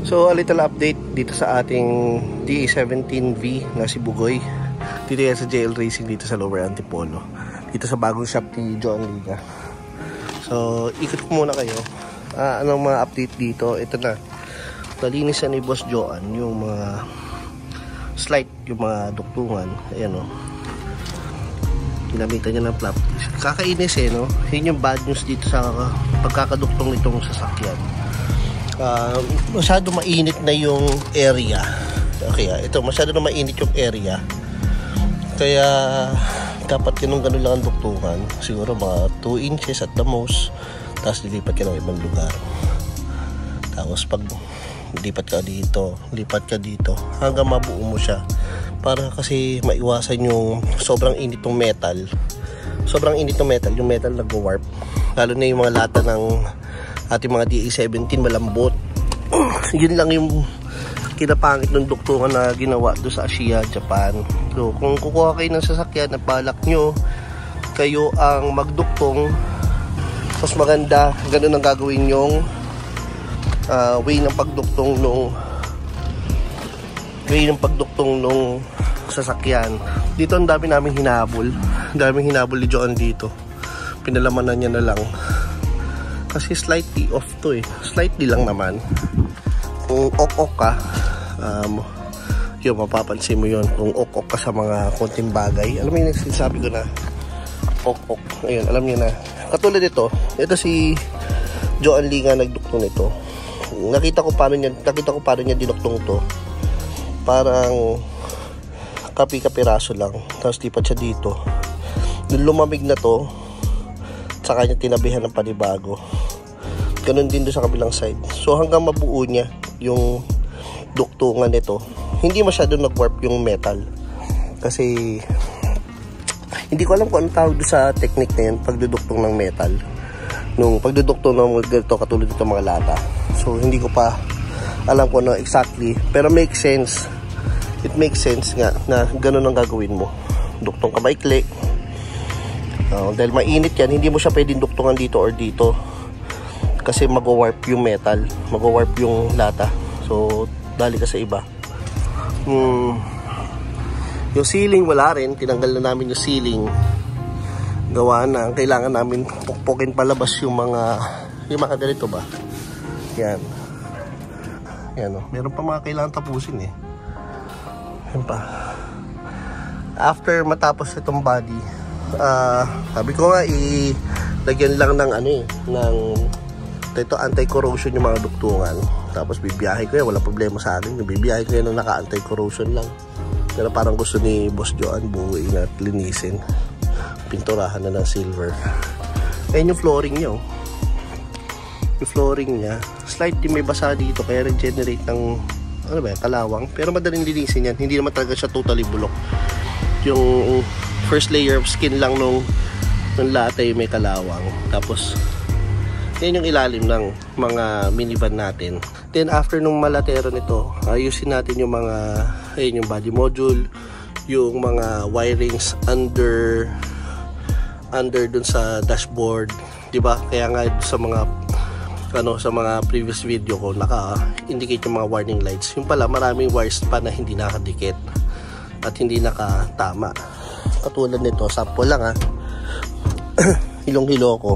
So, a little update dito sa ating DA17V na si Bugoy. Dito yan sa JL Racing dito sa Lower Antipolo. Dito sa bagong shop ni John Liga. So, ikot ko muna kayo. Anong mga update dito? Ito na. Nalinis ni Boss Joan yung mga slight, yung mga duktungan. Ayan o. Ginamitan niya ng flap. Kakainis no? Yun yung bad news dito sa pagkakaduktong nitong sasakyan. Masyado mainit na yung area. Okay, ito masyado na mainit yung area. Kaya dapat ganun lang ang duktungan. Siguro mga 2 inches at the most. Tapos lilipat ka ng ibang lugar. Tapos pag lipat ka dito hanggang mabuo mo siya. Para kasi maiwasan yung sobrang init ng metal. Sobrang init ng metal. Yung metal nag-warp. Lalo na yung mga lata ng ating mga DA17 malambot. Yun lang yung kinapangit ng duktungan na ginawa doon sa Asia, Japan. So kung kukuha kayo ng sasakyan na balak nyo kayo ang magduktong, mas maganda ganun ang gagawin yung way ng pagduktong nung sasakyan. Dito ang dami namin hinabol. Ang daming hinabol ni John dito. Pinalamanan niya na lang. Kasi slightly off to Slightly lang naman. Kung ok-ok ka, yun, mapapansin mo yun. Kung ok-ok ka sa mga konting bagay. Alam mo yung sinasabi ko na ok-ok. Ayun, alam niyo na. Katulad ito si Joan Liga nagduktong nito. Nakita ko paano niya dinuktong to. Parang kapi-kapiraso lang. Tapos lipat siya dito. Nung lumamig na to, saka niya tinabihan ng panibago. Ganun din doon sa kabilang side. So hanggang mabuo niya yung duktungan nito, hindi masyado nag-warp yung metal. Kasi hindi ko alam kung anong tawag doon sa technique na yun, pagduduktong ng metal. Nung pagduduktong ng ganito, katulad dito mga lata. So hindi ko pa alam kung ano exactly. Pero make sense. It makes sense nga na ganun ang gagawin mo. Duktong ka maikli. Dahil mainit yan, hindi mo siya pwedeng duktungan dito or dito. Kasi mag-warp yung metal. Mag-warp yung lata. So, dali ka sa iba. Yung ceiling, wala rin. Tinanggal na namin yung ceiling. Gawa na. Kailangan namin pukpukin palabas yung mga ganito ba. Yan. Yan o. Meron pa mga kailangan tapusin Yan pa. After matapos itong body, sabi ko nga lagyan lang ng ng anti-corrosion yung mga duktungan. Tapos bibiyahe ko yan, wala problema sa akin. Bibiyahe ko yan ng naka-anti-corrosion lang. Pero parang gusto ni Boss Joan buuin at linisin. Pinturahan na ng silver. Ayan yung flooring niya. Yung flooring niya, slightly may basa dito kaya nag-generate ng kalawang. Pero madaling linisin yan. Hindi naman talaga siya totally bulok. Yung first layer of skin lang nung latte may kalawang. Tapos yan yung ilalim ng mga minivan natin. Then after nung malatero nito, ayusin natin yung yung body module, yung mga wirings under dun sa dashboard, di ba? Kaya nga sa mga previous video ko naka-indicate yung mga warning lights. Yung pala maraming wires pa na hindi nakadikit at hindi nakatama. Katulad nito, sample lang hilong-hilo ko.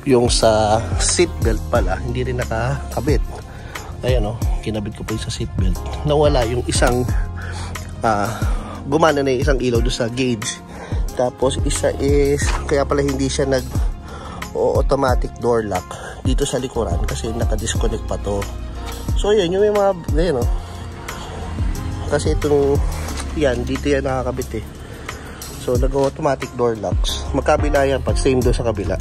Yung sa seatbelt pala, hindi rin nakakabit. Ayan kinabit ko po yung sa seatbelt. Nawala yung isang, gumana na yung isang ilaw doon sa gauge. Tapos isa is, kaya pala hindi siya automatic door lock dito sa likuran kasi naka-disconnect pa to. So yun, yung may mga, ganyan kasi itong, yan, dito yan nakakabit So nag-automatic door locks. Magkabila yan pag same doon sa kabila.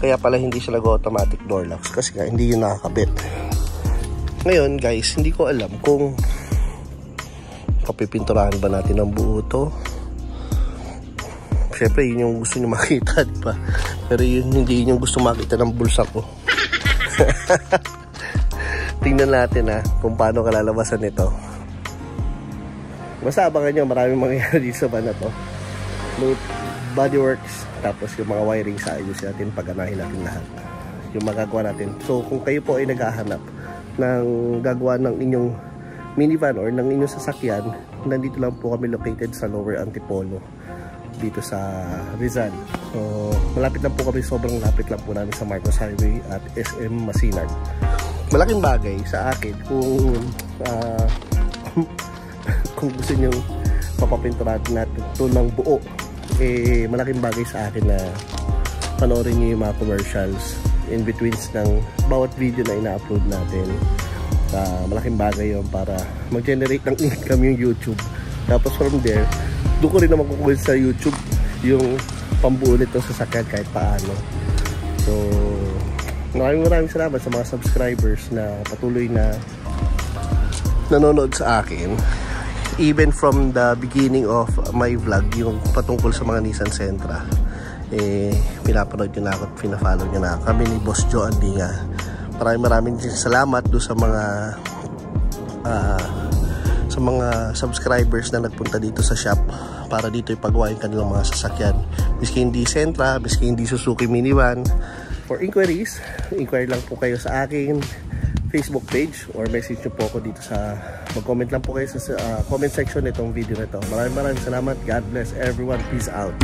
Kaya pala hindi siya nag-automatic door locks kasi nga hindi yun nakakabit. Ngayon guys, hindi ko alam kung papipinturahan ba natin ng buo to. Siyempre yun yung gusto nyo makita, diba? Pero yun, hindi yun yung gusto makita ng bulsa ko. Tingnan natin kung paano kalalabasan nito. Basta abangan nyo, maraming mangyayari dito sa van na to. Bodyworks, tapos yung mga wiring sa ayos natin, paganahin natin lahat yung magagawa natin. So kung kayo po ay naghahanap ng gagawa ng inyong minivan or ng inyong sasakyan, nandito lang po kami located sa Lower Antipolo dito sa Rizal. So malapit lang po kami, sobrang lapit lang po namin sa Marcos Highway at SM Masinag. Malaking bagay sa akin kung kung gusto nyo papapinturahan natin ito ng buo, malaking bagay sa akin na panoorin nyo yung mga commercials in betweens ng bawat video na ina-upload natin. Malaking bagay yun para mag-generate ng income yung YouTube. Tapos from there, doon ko rin naman kukuha sa YouTube yung pambuo nito sa sasakyan kahit paano. So maraming salamat sa mga subscribers na patuloy na nanonood sa akin. Even from the beginning of my vlog, yung patungkol sa mga Nissan Sentra, pinapanood nyo na ako at pinafollow nyo na kami ni Boss Joe Andinga. Maraming salamat do sa mga subscribers na nagpunta dito sa shop para dito ipagawa yung kanilang mga sasakyan. Miski hindi Sentra, miski hindi Suzuki Minivan. For inquiries, inquire lang po kayo sa akin Facebook page or message nyo po ako dito sa, mag-comment lang po kayo sa comment section nitong video na ito. Maraming salamat. God bless everyone. Peace out.